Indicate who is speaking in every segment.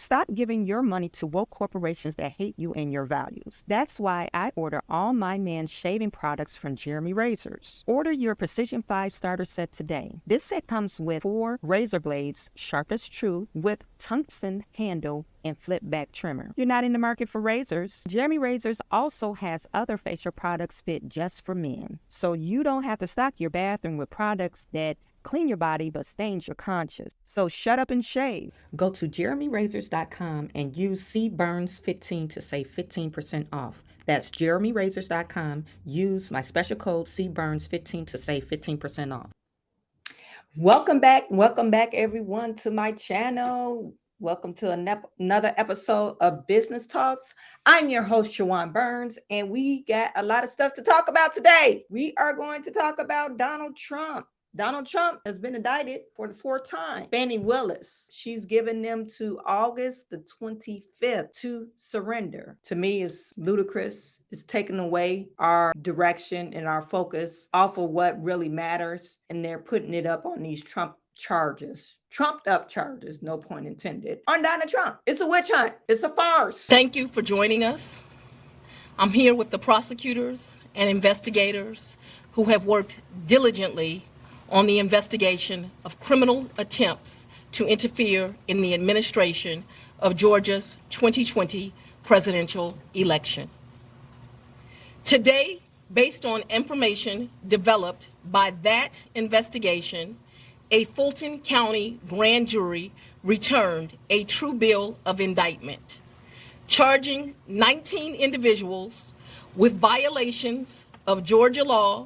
Speaker 1: Stop giving your money to woke corporations that hate you and your values. That's why I order all my man's shaving products from Jeremy Razors. Order your Precision 5 starter set today. This set comes with 4 razor blades, sharp as true, with tungsten handle and flip back trimmer. You're not in the market for razors? Jeremy Razors also has other facial products fit just for men. So you don't have to stock your bathroom with products that clean your body but stains your conscience. So shut up and shave. Go to jeremyrazors.com and use cburns15 to save 15% off. That's jeremyrazors.com. Use my special code cburns15 to save 15% off. Welcome back everyone to my channel. Welcome to another episode of Business Talks. I'm your host, Chawanne Burns, and we got a lot of stuff to talk about today. We are going to talk about Donald Trump. Donald Trump has been indicted for the 4th time. Fani Willis, she's given them to August the 25th to surrender. To me, it's ludicrous. It's taking away our direction and our focus off of what really matters, and they're putting it up on these Trump charges. Trumped up charges, no pun intended, on Donald Trump. It's a witch hunt. It's a farce.
Speaker 2: Thank you for joining us. I'm here with the prosecutors and investigators who have worked diligently on the investigation of criminal attempts to interfere in the administration of Georgia's 2020 presidential election. Today, based on information developed by that investigation, a Fulton County grand jury returned a true bill of indictment, charging 19 individuals with violations of Georgia law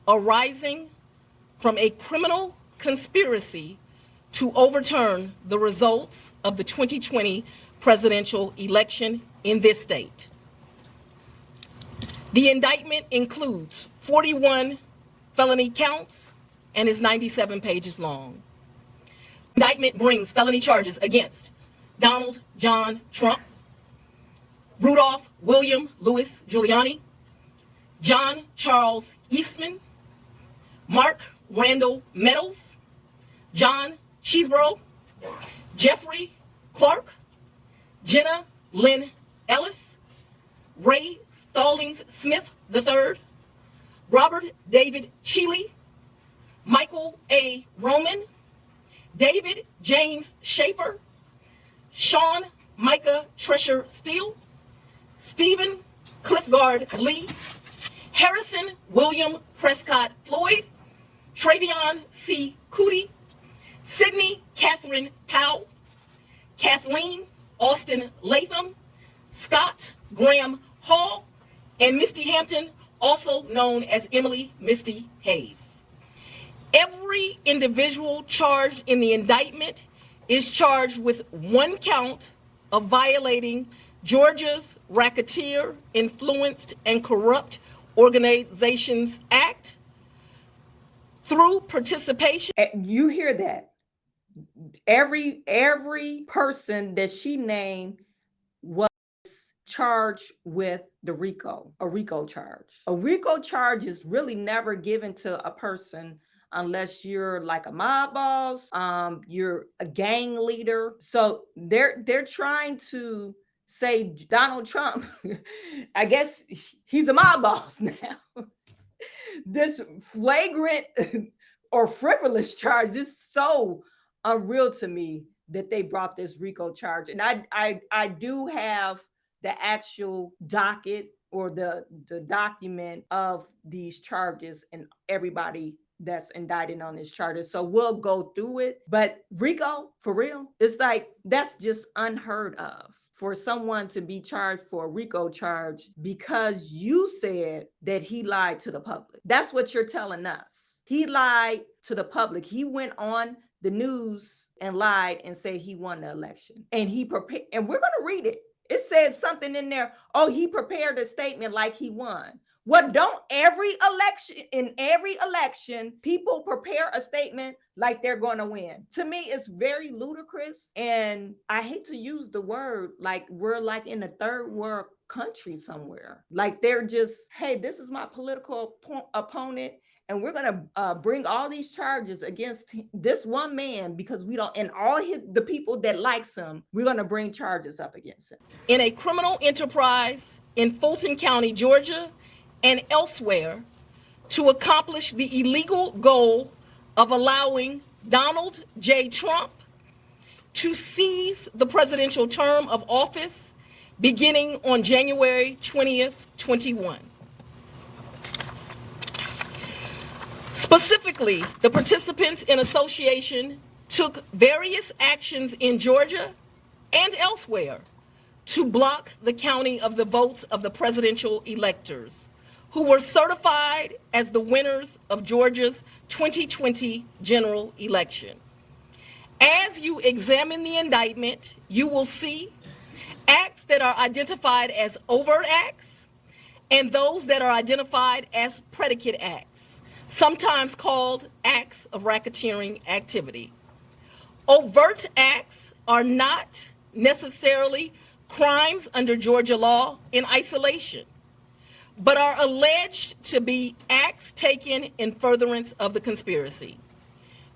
Speaker 2: arising from a criminal conspiracy to overturn the results of the 2020 presidential election in this state. The indictment includes 41 felony counts and is 97 pages long. The indictment brings felony charges against Donald John Trump, Rudolph William Louis Giuliani, John Charles Eastman, Mark Randall Meadows, John Cheeseborough, Jeffrey Clark, Jenna Lynn Ellis, Ray Stallings Smith III, Robert David Cheeley, Michael A. Roman, David James Schaefer, Sean Micah Tresher Steele, Stephen Cliffgard Lee, Harrison William Prescott Floyd, Travion C. Cootie, Sydney Catherine Powell, Kathleen Austin Latham, Scott Graham Hall, and Misty Hampton, also known as Emily Misty Hayes. Every individual charged in the indictment is charged with 1 count of violating Georgia's Racketeer, Influenced, and Corrupt Organizations Act through participation.
Speaker 1: You hear that? Every person that she named was charged with a RICO charge. A RICO charge is really never given to a person unless you're like a mob boss, you're a gang leader. So they're trying to say Donald Trump, I guess he's a mob boss now. This flagrant or frivolous charge is so unreal to me that they brought this RICO charge. And I do have the actual docket or the document of these charges and everybody that's indicted on this charges. So we'll go through it. But RICO, for real, it's like that's just unheard of for someone to be charged for a RICO charge because you said that he lied to the public. That's what you're telling us. He lied to the public. He went on the news and lied and said he won the election. And he prepared, and we're going to read it. It said something in there. Oh, he prepared a statement like he won. What don't in every election, people prepare a statement like they're going to win. To me, it's very ludicrous. And I hate to use the word like we're like in a third world country somewhere. Like they're just, hey, this is my political opponent and we're going to bring all these charges against this one man because we don't, and the people that likes him, we're going to bring charges up against him.
Speaker 2: In a criminal enterprise in Fulton County, Georgia, and elsewhere to accomplish the illegal goal of allowing Donald J. Trump to seize the presidential term of office beginning on January 20th, 21. Specifically, the participants in association took various actions in Georgia and elsewhere to block the counting of the votes of the presidential electors who were certified as the winners of Georgia's 2020 general election. As you examine the indictment, you will see acts that are identified as overt acts and those that are identified as predicate acts, sometimes called acts of racketeering activity. Overt acts are not necessarily crimes under Georgia law in isolation, but are alleged to be acts taken in furtherance of the conspiracy.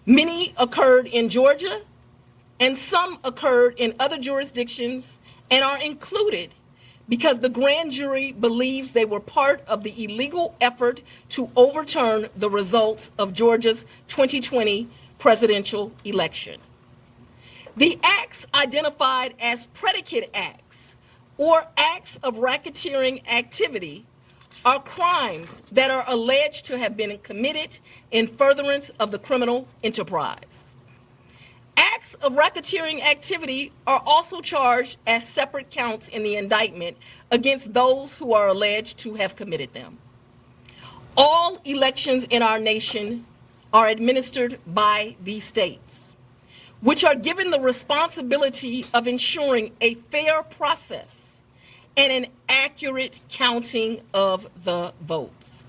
Speaker 2: Many occurred in Georgia, and some occurred in other jurisdictions and are included because the grand jury believes they were part of the illegal effort to overturn the results of Georgia's 2020 presidential election. The acts identified as predicate acts or acts of racketeering activity are crimes that are alleged to have been committed in furtherance of the criminal enterprise. Acts of racketeering activity are also charged as separate counts in the indictment against those who are alleged to have committed them. All elections in our nation are administered by these states, which are given the responsibility of ensuring a fair process and an accurate counting of the votes.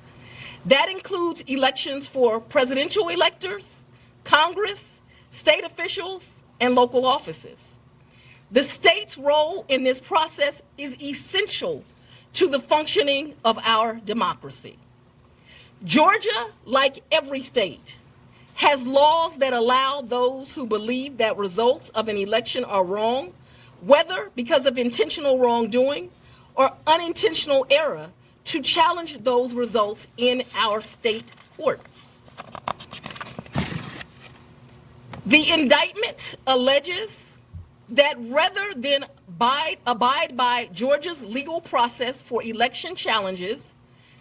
Speaker 2: That includes elections for presidential electors, Congress, state officials, and local offices. The state's role in this process is essential to the functioning of our democracy. Georgia, like every state, has laws that allow those who believe that results of an election are wrong, whether because of intentional wrongdoing or unintentional error, to challenge those results in our state courts. The indictment alleges that rather than abide by Georgia's legal process for election challenges,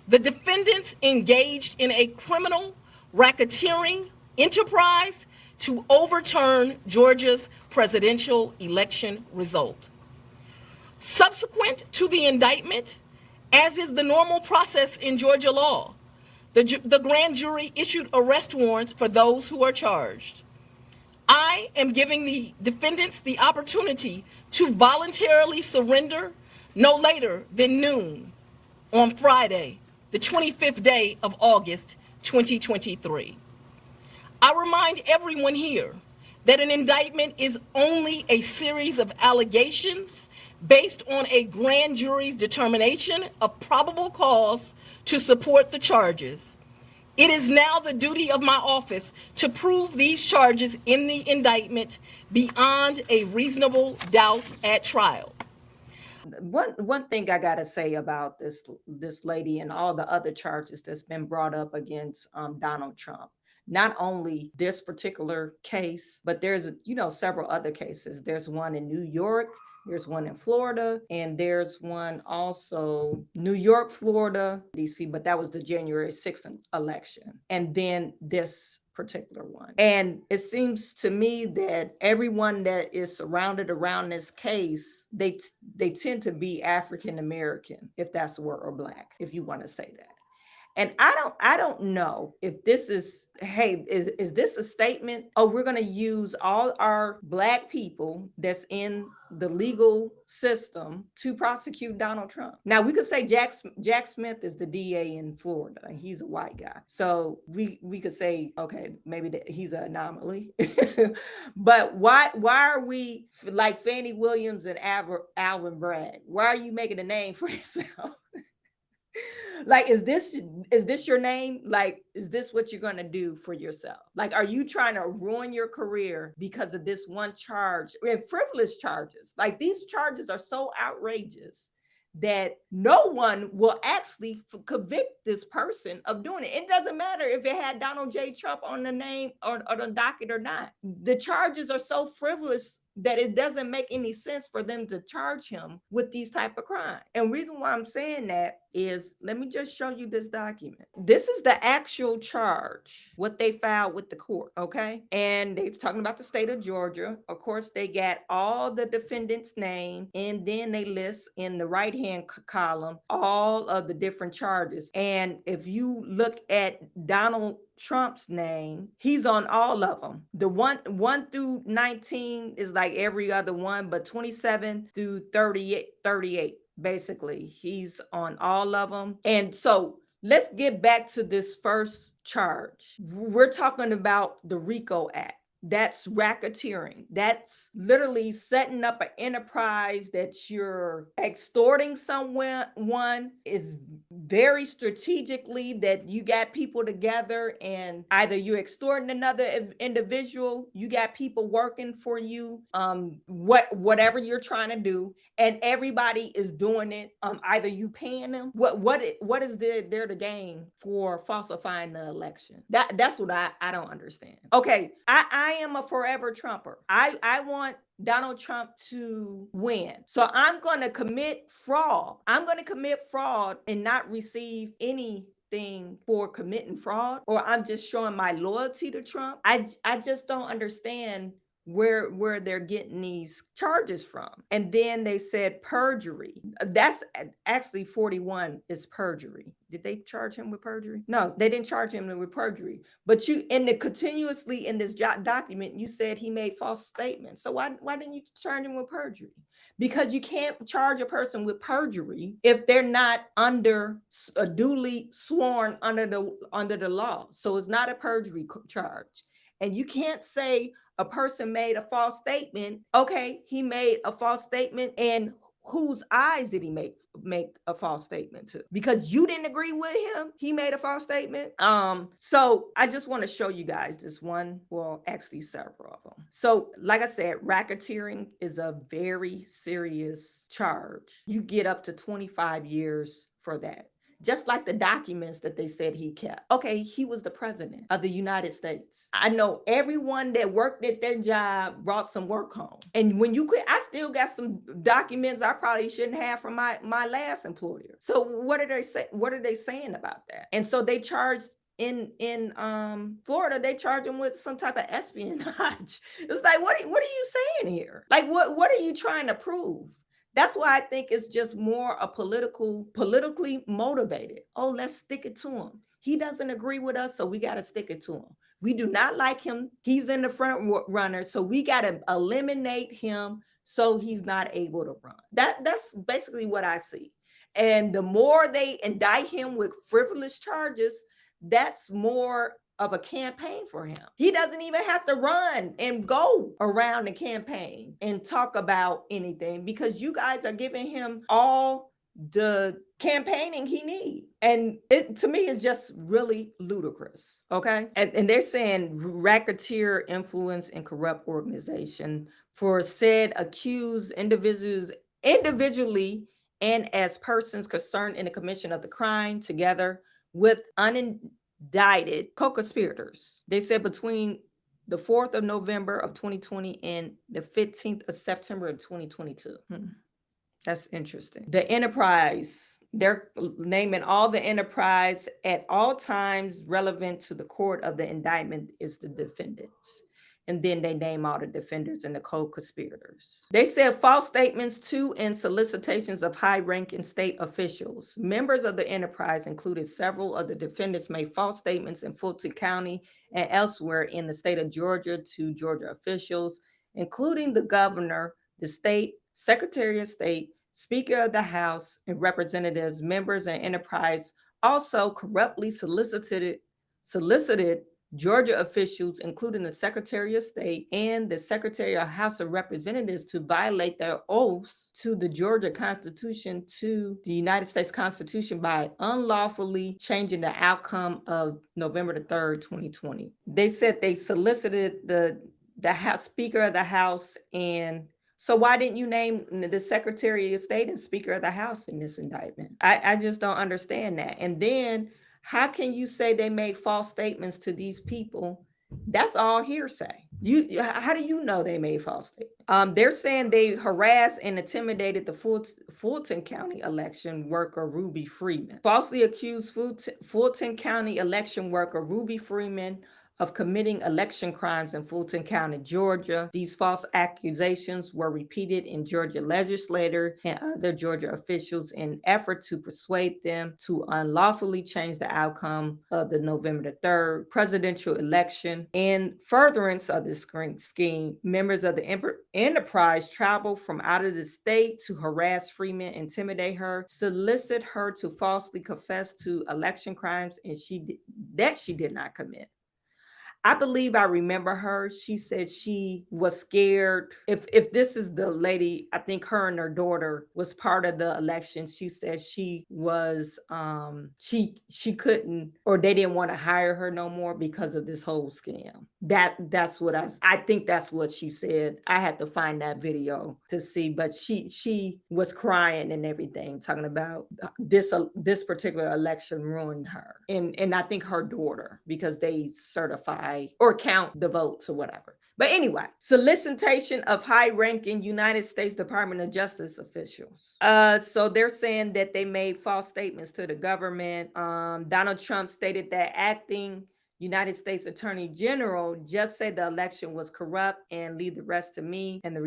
Speaker 2: the defendants engaged in a criminal racketeering enterprise to overturn Georgia's presidential election result. Subsequent to the indictment, as is the normal process in Georgia law, the grand jury issued arrest warrants for those who are charged. I am giving the defendants the opportunity to voluntarily surrender no later than noon on Friday, the 25th day of August, 2023. I remind everyone here that an indictment is only a series of allegations based on a grand jury's determination of probable cause to support the charges. It is now the duty of my office to prove these charges in the indictment beyond a reasonable doubt at trial.
Speaker 1: One thing I gotta say about this lady and all the other charges that's been brought up against Donald Trump. Not only this particular case, but there's several other cases. There's one in New York, there's one in Florida, and there's one also New York, Florida, DC, but that was the January 6th election. And then this particular one. And it seems to me that everyone that is surrounded around this case, they tend to be African American, if that's the word, or Black, if you want to say that. And I don't know if this is, hey, is this a statement? Oh, we're going to use all our Black people that's in the legal system to prosecute Donald Trump. Now, we could say Jack Smith is the DA in Florida, and he's a white guy. So we could say, okay, maybe he's an anomaly. But why are we like Fani Willis and Alvin Bragg? Why are you making a name for yourself? Like, is this your name? Like, is this what you're going to do for yourself? Like, are you trying to ruin your career because of this one charge? And frivolous charges. Like, these charges are so outrageous that no one will actually convict this person of doing it. It doesn't matter if it had Donald J. Trump on the name or the docket or not. The charges are so frivolous that it doesn't make any sense for them to charge him with these type of crimes. And reason why I'm saying that is, let me just show you this document. This is the actual charge, what they filed with the court, okay? And it's talking about the state of Georgia. Of course, they got all the defendants' name, and then they list in the right-hand column all of the different charges. And if you look at Donald Trump's name, he's on all of them. The one through 19 is like every other one, but 27 through 38 basically he's on all of them. And so let's get back to this first charge. We're talking about the RICO Act. That's racketeering. That's literally setting up an enterprise that you're extorting someone. Is very strategically that you got people together, and either you're extorting another individual, you got people working for you, whatever you're trying to do, and everybody is doing it. Either you paying them. What is there to gain for falsifying the election? That's what I don't understand. Okay, I am a forever Trumper. I want Donald Trump to win. So I'm going to commit fraud. I'm going to commit fraud and not receive anything for committing fraud, or I'm just showing my loyalty to Trump. I just don't understand where they're getting these charges from. And then they said perjury. That's actually 41 is perjury. Did they charge him with perjury? No, they didn't charge him with perjury. But you, in the continuously in this document, you said he made false statements. So why didn't you charge him with perjury? Because you can't charge a person with perjury if they're not under duly sworn under the law. So it's not a perjury charge. And you can't say a person made a false statement. Okay, he made a false statement, and whose eyes did he make a false statement to? Because you didn't agree with him, he made a false statement. So I just want to show you guys this one, well, actually several of them. So like I said, racketeering is a very serious charge. You get up to 25 years for that. Just like the documents that they said he kept. Okay, he was the president of the United States. I know everyone that worked at their job brought some work home. And when you quit, I still got some documents I probably shouldn't have from my last employer. So what are they say? What are they saying about that? And so they charged in Florida, they charge him with some type of espionage. It's like, what are you saying here? Like, what are you trying to prove? That's why I think it's just more a politically motivated. Oh, let's stick it to him. He doesn't agree with us, so we got to stick it to him. We do not like him. He's in the front runner, so we got to eliminate him so he's not able to run. That's basically what I see. And the more they indict him with frivolous charges, that's more of a campaign for him. He doesn't even have to run and go around the campaign and talk about anything, because you guys are giving him all the campaigning he needs. And it, to me, is just really ludicrous. Okay. And they're saying racketeer, influence, and corrupt organization for said accused individuals individually and as persons concerned in the commission of the crime, together with unindicted co-conspirators. They said between the 4th of November of 2020 and the 15th of September of 2022. That's interesting. The enterprise, they're naming all the enterprise at all times relevant to the court of the indictment is the defendants. And then they name all the defenders and the co-conspirators. They said false statements to and solicitations of high-ranking state officials. Members of the enterprise included several of the defendants made false statements in Fulton County and elsewhere in the state of Georgia to Georgia officials, including the governor, the state secretary of state, speaker of the House, and representatives. Members and enterprise also corruptly solicited Georgia officials, including the Secretary of State and the Secretary of House of Representatives, to violate their oaths to the Georgia Constitution, to the United States Constitution, by unlawfully changing the outcome of November the 3rd, 2020. They said they solicited the House Speaker of the House. And so why didn't you name the Secretary of State and Speaker of the House in this indictment? I just don't understand that. And then how can you say they made false statements to these people? That's all hearsay. How do you know they made false statements? They're saying they harassed and intimidated the Fulton County election worker Ruby Freeman. Falsely accused Fulton County election worker Ruby Freeman of committing election crimes in Fulton County, Georgia. These false accusations were repeated in Georgia legislators and other Georgia officials in an effort to persuade them to unlawfully change the outcome of the November the 3rd presidential election. In furtherance of this scheme, members of the enterprise traveled from out of the state to harass Freeman, intimidate her, solicit her to falsely confess to election crimes and she did not commit. I believe I remember her. She said she was scared. If this is the lady, I think her and her daughter was part of the election. She said she was she couldn't, or they didn't want to hire her no more because of this whole scam. That's what I think that's what she said. I had to find that video to see, but she was crying and everything, talking about this particular election ruined her. And I think her daughter, because they certify or count the votes or whatever. But anyway, solicitation of high-ranking United States Department of Justice officials. So they're saying that they made false statements to the government. Donald Trump stated that acting United States Attorney General just said the election was corrupt and leave the rest to me and the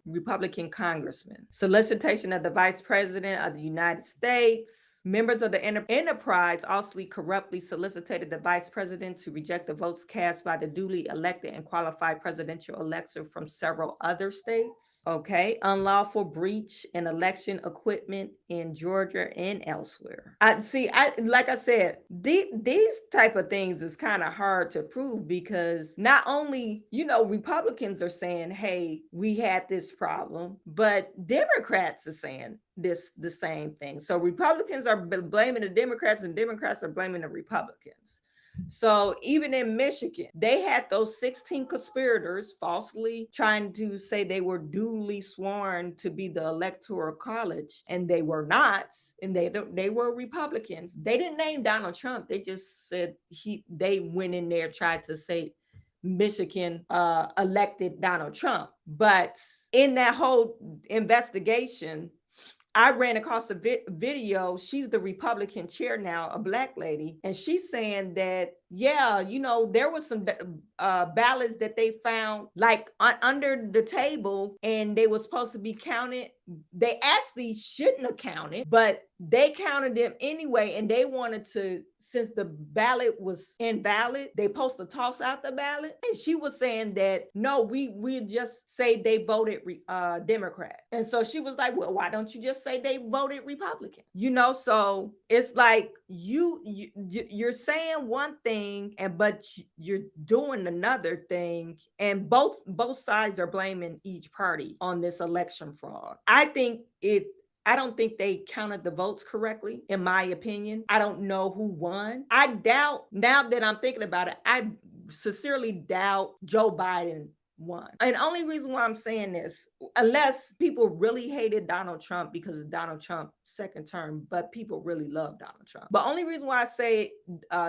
Speaker 1: Republican congressman. Solicitation of the Vice President of the United States. Members of the enterprise also corruptly solicited the vice president to reject the votes cast by the duly elected and qualified presidential elector from several other states. Okay. Unlawful breach in election equipment in Georgia and elsewhere. Like I said, these type of things is kind of hard to prove, because not only, Republicans are saying, hey, we had this problem, but Democrats are saying the same thing. So Republicans are blaming the Democrats and Democrats are blaming the Republicans. So even in Michigan, they had those 16 conspirators falsely trying to say they were duly sworn to be the Electoral College, and they were not, and they were Republicans. They didn't name Donald Trump. They just said they went in there, tried to say Michigan elected Donald Trump. But in that whole investigation, I ran across a video. She's the Republican chair now, a Black lady, and she's saying that, there was some ballots that they found under the table, and they were supposed to be counted. They actually shouldn't have counted, but they counted them anyway, and they wanted to, since the ballot was invalid, they supposed to toss out the ballot. And she was saying that, no, we just say they voted Democrat. And so she was like, well, why don't you just say they voted Republican? So it's like you're saying one thing, but you're doing another thing, and both sides are blaming each party on this election fraud. I don't think they counted the votes correctly, in my opinion. I don't know who won. I doubt, now that I'm thinking about it, I sincerely doubt Joe Biden won. And the only reason why I'm saying this, unless people really hated Donald Trump because of Donald Trump's second term, but people really love Donald Trump. But only reason why I say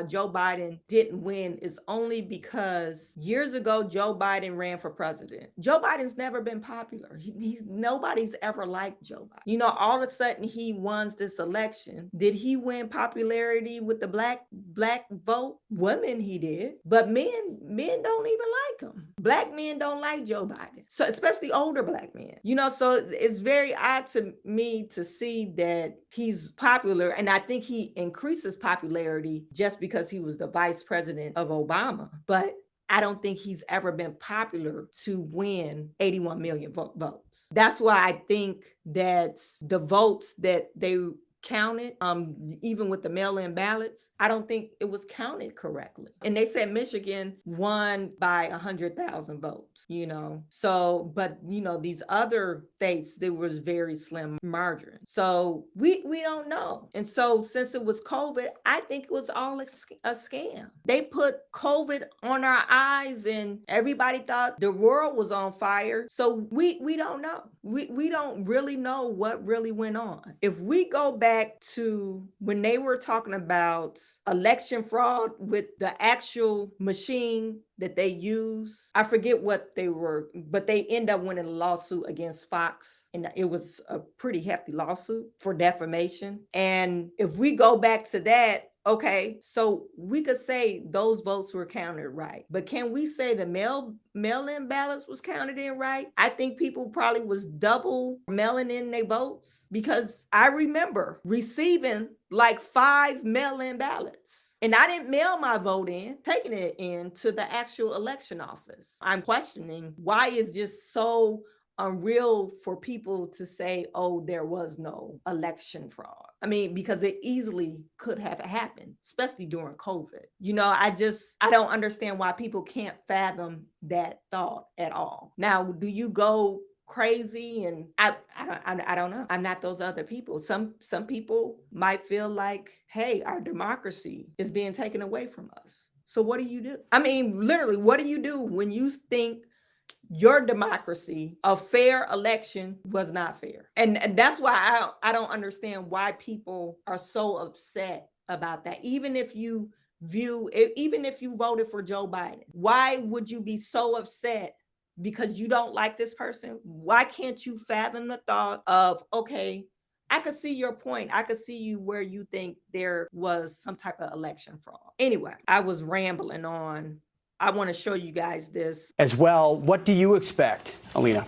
Speaker 1: Joe Biden didn't win is only because years ago, Joe Biden ran for president. Joe Biden's never been popular. Nobody's ever liked Joe Biden. All of a sudden he won this election. Did he win popularity with the black vote? Women he did, but men don't even like him. Black men don't like Joe Biden. So especially older Black men, so it's very odd to me to see that he's popular. And I think he increased his popularity just because he was the vice president of Obama. But I don't think he's ever been popular to win 81 million votes. That's why I think that the votes that they counted, even with the mail-in ballots, I don't think it was counted correctly. And they said Michigan won by 100,000 votes, So, but these other states, there was very slim margin. So we don't know. And so since it was COVID, I think it was all a scam. They put COVID on our eyes and everybody thought the world was on fire. So we don't know. We don't really know what really went on. If we go back to when they were talking about election fraud with the actual machine that they use, I forget what they were, but they end up winning a lawsuit against Fox. And it was a pretty hefty lawsuit for defamation. And if we go back to that, okay, so we could say those votes were counted right, but can we say the mail-in ballots was counted in right? I think people probably was double mailing in their votes, because I remember receiving like 5 mail-in ballots. And I didn't mail my vote in, taking it in to the actual election office. I'm questioning why it's just so unreal for people to say, oh, there was no election fraud. I mean, because it easily could have happened, especially during COVID. I don't understand why people can't fathom that thought at all. Now, do you go crazy? And I don't know. I'm not those other people. Some people might feel like, hey, our democracy is being taken away from us. So what do you do? I mean, literally, what do you do when you think your democracy, a fair election, was not fair? And that's why I don't understand why people are so upset about that. Even if you voted for Joe Biden, why would you be so upset because you don't like this person? Why can't you fathom the thought of, okay, I could see your point. I could see you where you think there was some type of election fraud. Anyway, I was rambling on. I want to show you guys this
Speaker 3: as well. What do you expect, Alina?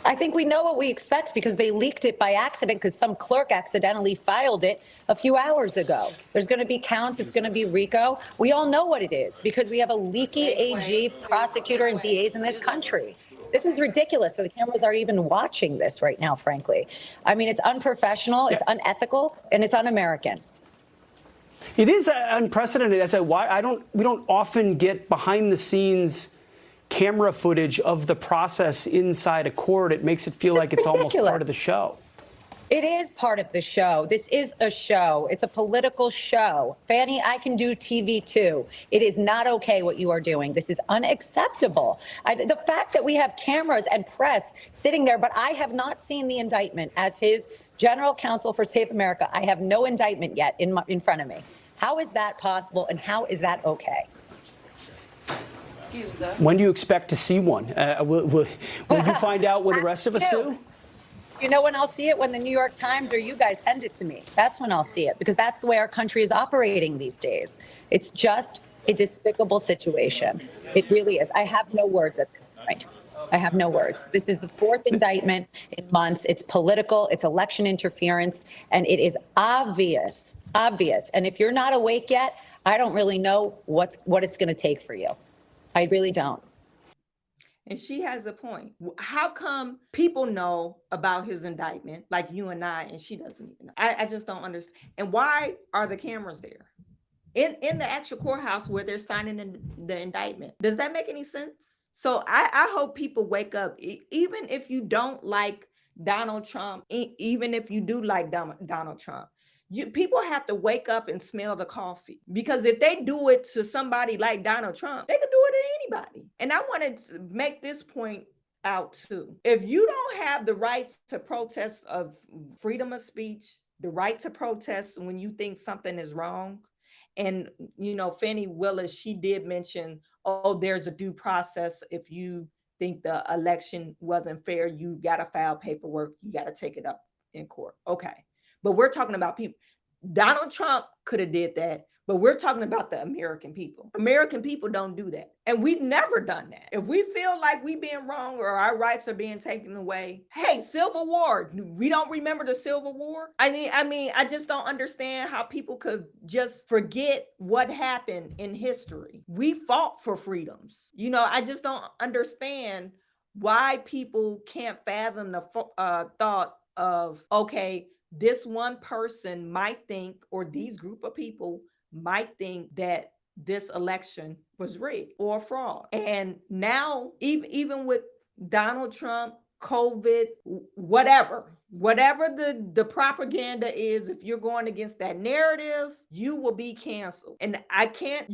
Speaker 4: I think we know what we expect because they leaked it by accident because some clerk accidentally filed it a few hours ago. There's going to be counts. It's going to be RICO. We all know what it is because we have a leaky AG, prosecutor, and DAs in this country. This is ridiculous. So the cameras are even watching this right now, frankly. I mean, it's unprofessional, it's unethical, and it's un-American.
Speaker 3: It is unprecedented. We don't often get behind the scenes camera footage of the process inside a court. It makes it feel like it's almost part of the show.
Speaker 4: It is part of the show. This is a show. It's a political show. Fani, I can do TV too. It is not okay what you are doing. This is unacceptable. The fact that we have cameras and press sitting there, but I have not seen the indictment as his general counsel for Save America. I have no indictment yet in front of me. How is that possible, and how is that okay?
Speaker 1: Excuse us.
Speaker 3: When do you expect to see one? Will you find out when the rest of us do?
Speaker 4: You know when I'll see it? When the New York Times or you guys send it to me. That's when I'll see it, because that's the way our country is operating these days. It's just a despicable situation. It really is. I have no words at this point. I have no words. This is the 4th indictment in months. It's political. It's election interference. And it is obvious. And if you're not awake yet, I don't really know what it's going to take for you. I really don't.
Speaker 1: And she has a point. How come people know about his indictment, like you and I, and she doesn't even know? I just don't understand. And why are the cameras there in the actual courthouse where they're signing in the indictment? Does that make any sense? So I hope people wake up, even if you don't like Donald Trump, even if you do like Donald Trump. People have to wake up and smell the coffee, because if they do it to somebody like Donald Trump, they could do it to anybody. And I wanted to make this point out too. If you don't have the right to protest of freedom of speech, the right to protest when you think something is wrong, and Fani Willis, she did mention, oh, there's a due process. If you think the election wasn't fair, you got to file paperwork, you got to take it up in court. Okay. But we're talking about people. Donald Trump could have did that, but we're talking about the American people. American people don't do that. And we've never done that. If we feel like we're being wrong or our rights are being taken away, hey, Civil War, we don't remember the Civil War? I mean, I just don't understand how people could just forget what happened in history. We fought for freedoms. I just don't understand why people can't fathom the thought of, okay, this one person might think, or these group of people might think that this election was rigged or fraud. And now, even with Donald Trump, COVID, whatever the propaganda is, if you're going against that narrative, you will be canceled. And I can't,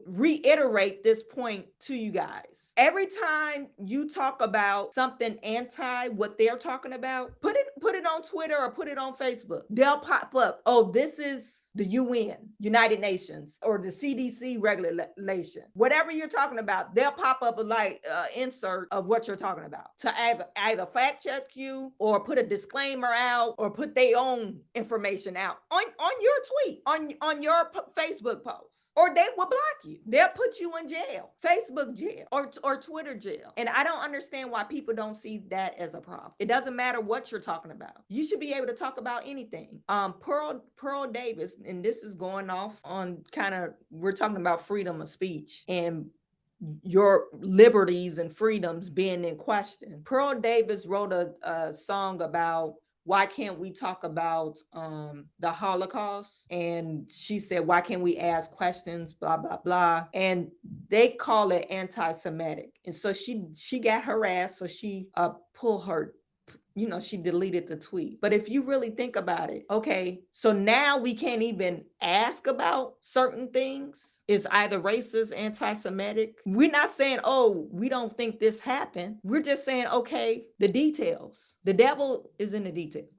Speaker 1: reiterate this point to you guys. Every time you talk about something anti what they're talking about, put it on Twitter or put it on Facebook. They'll pop up, oh, this is the UN, United Nations, or the CDC regulation. Whatever you're talking about, they'll pop up a insert of what you're talking about to either fact check you or put a disclaimer out or put their own information out on your tweet, on your Facebook post, or they will block you. They'll put you in jail, Facebook jail, or Twitter jail. And I don't understand why people don't see that as a problem. It doesn't matter what you're talking about. You should be able to talk about anything. Pearl Davis, and this is going off on we're talking about freedom of speech and your liberties and freedoms being in question. Pearl Davis wrote a song about why can't we talk about the Holocaust? And she said, why can't we ask questions, blah, blah, blah. And they call it anti-Semitic. And so she got harassed. So she pulled her, she deleted the tweet. But if you really think about it, okay, so now we can't even ask about certain things. It's either racist, anti-Semitic. We're not saying, oh, we don't think this happened. We're just saying, okay, the details. The devil is in the details.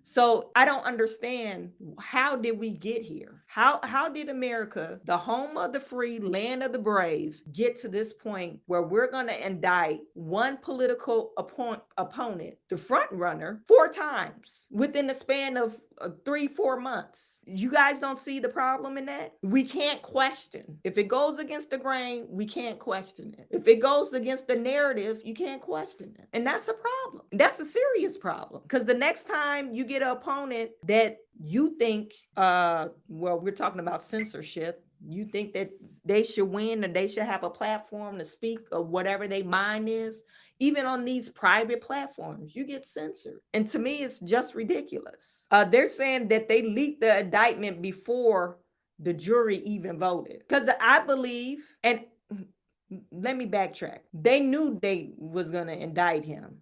Speaker 1: So I don't understand, how did we get here? How did America, the home of the free, land of the brave, get to this point where we're going to indict one political opponent, the front runner, 4 times within the span of 3-4 months? You guys don't see the problem in that? We can't question. If it goes against the grain, we can't question it. If it goes against the narrative, you can't question it. And that's a problem. That's a serious problem. Because the next time you get an opponent that you think, we're talking about censorship, you think that they should win or they should have a platform to speak of whatever their mind is, even on these private platforms, you get censored. And to me, it's just ridiculous. They're saying that they leaked the indictment before the jury even voted. Because I believe, and let me backtrack, they knew they was going to indict him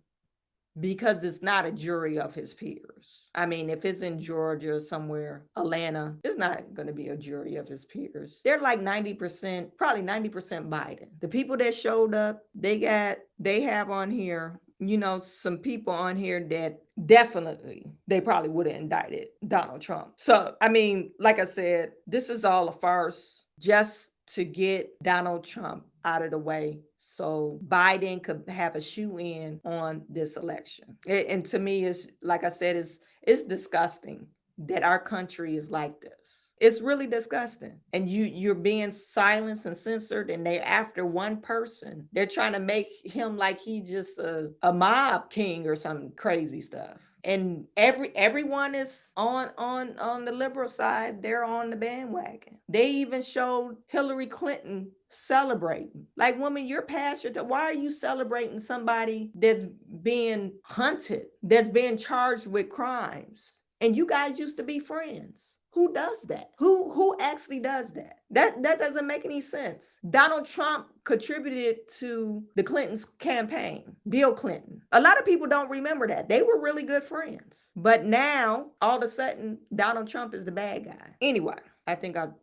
Speaker 1: because it's not a jury of his peers. I mean, if it's in Georgia or somewhere, Atlanta, it's not going to be a jury of his peers. They're like 90%, probably 90% Biden. The people that showed up, they have on here, some people on here that definitely, they probably would have indicted Donald Trump. So, I mean, like I said, this is all a farce just to get Donald Trump out of the way so Biden could have a shoe in on this election. And to me, it's, like I said, it's disgusting that our country is like this. It's really disgusting. And you're being silenced and censored, and they're after one person. They're trying to make him like he's just a mob king or some crazy stuff. And everyone is on the liberal side. They're on the bandwagon. They even showed Hillary Clinton celebrating. Like, woman, you're past your time. Why are you celebrating somebody that's being hunted, that's being charged with crimes? And you guys used to be friends. Who does that? Who actually does that? That doesn't make any sense. Donald Trump contributed to the Clintons' campaign, Bill Clinton. A lot of people don't remember that. They were really good friends. But now, all of a sudden, Donald Trump is the bad guy. Anyway, I think I've